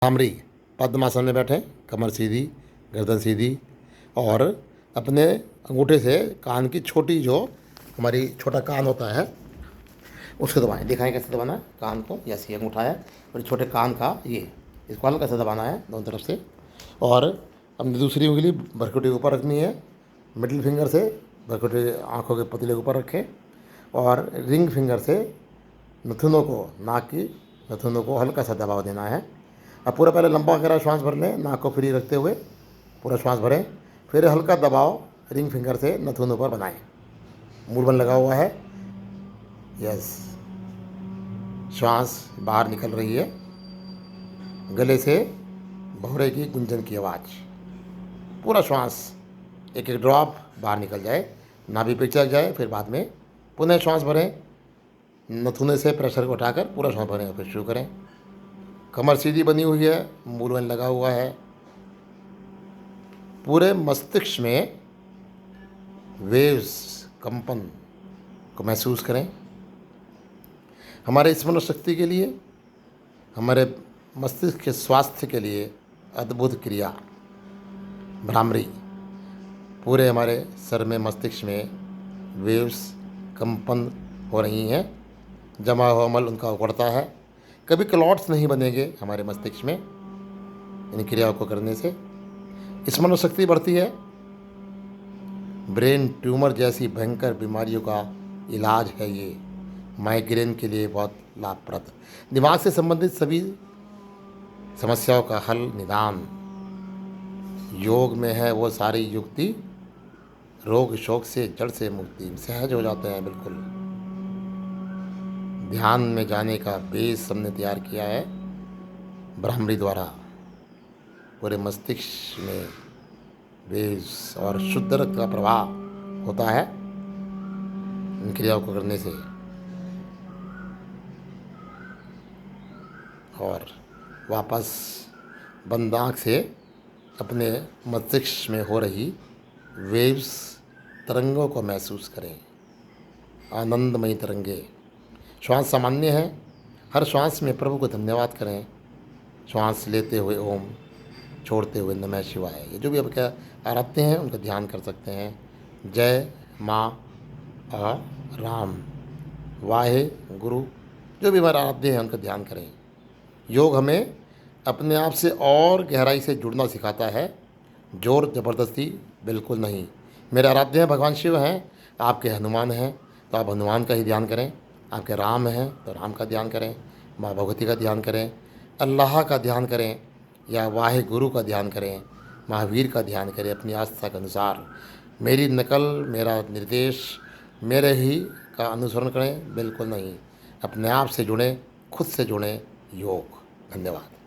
भ्रामरी पद्मासन में बैठें, कमर सीधी, गर्दन सीधी और अपने अंगूठे से कान की छोटी जो हमारी छोटा कान होता है उसको दबाएं। दिखाएं कैसे दबाना है कान को। जैसे अंगूठा है और छोटे कान का ये इसको हल्का से दबाना है दोनों तरफ से। और अपनी दूसरी उंगली भरकुटी के ऊपर रखनी है, मिडिल फिंगर से भरकुटी आँखों के पतले के ऊपर रखें और रिंग फिंगर से नथुनों को, नाक की नथुनों को हल्का सा दबाव देना है। अब पूरा पहले लंबा गहरा श्वास भर लें, नाक को फ्री रखते हुए पूरा श्वास भरें, फिर हल्का दबाव रिंग फिंगर से नथुनों पर बनाएं। मूर्बन लगा हुआ है, यस, श्वास बाहर निकल रही है, गले से भौरे की गुंजन की आवाज़, पूरा श्वास एक एक ड्रॉप बाहर निकल जाए, नाभि पे चल जाए। फिर बाद में पुनः श्वास भरें, नथुने से प्रेशर को उठाकर पूरा श्वास भरें, फिर शुरू करें। कमर सीधी बनी हुई है, मूर्बन लगा हुआ है, पूरे मस्तिष्क में वेव्स कंपन को महसूस करें। हमारे स्मरण शक्ति के लिए, हमारे मस्तिष्क के स्वास्थ्य के लिए अद्भुत क्रिया भ्रामरी। पूरे हमारे सर में, मस्तिष्क में वेव्स कंपन हो रही हैं, जमा हुआ अमल उनका उखड़ता है। कभी क्लॉट्स नहीं बनेंगे हमारे मस्तिष्क में इन क्रियाओं को करने से। स्मरण शक्ति बढ़ती है। ब्रेन ट्यूमर जैसी भयंकर बीमारियों का इलाज है ये, माइग्रेन के लिए बहुत लाभप्रद। दिमाग से संबंधित सभी समस्याओं का हल, निदान योग में है। वो सारी युक्ति, रोग शोक से जड़ से मुक्ति, सहज हो जाते हैं बिल्कुल। ध्यान में जाने का बेस हमने तैयार किया है भ्रामरी द्वारा। पूरे मस्तिष्क में वेव्स और शुद्ध रक्त का प्रवाह होता है इन क्रियाओं को करने से। और वापस बंद आँख से अपने मस्तिष्क में हो रही वेव्स, तरंगों को महसूस करें, आनंदमयी तरंगे। श्वास सामान्य है, हर श्वास में प्रभु को धन्यवाद करें। श्वास लेते हुए ओम, छोड़ते हुए नमः शिवाय। ये जो भी आपके आराध्य हैं उनका ध्यान कर सकते हैं। जय माँ आ राम, वाहे गुरु, जो भी हमारे आराध्य हैं उनका ध्यान करें। योग हमें अपने आप से और गहराई से जुड़ना सिखाता है, जोर ज़बरदस्ती बिल्कुल नहीं। मेरे आराध्य हैं भगवान शिव हैं, आपके हनुमान हैं तो आप हनुमान का ही ध्यान करें, आपके राम हैं तो राम का ध्यान करें, माँ भगवती का ध्यान करें, अल्लाह का ध्यान करें या वाहे गुरु का ध्यान करें, महावीर का ध्यान करें। अपनी आस्था के अनुसार मेरी नकल, मेरा निर्देश, मेरे ही का अनुसरण करें बिल्कुल नहीं। अपने आप से जुड़ें, खुद से जुड़ें। योग। धन्यवाद।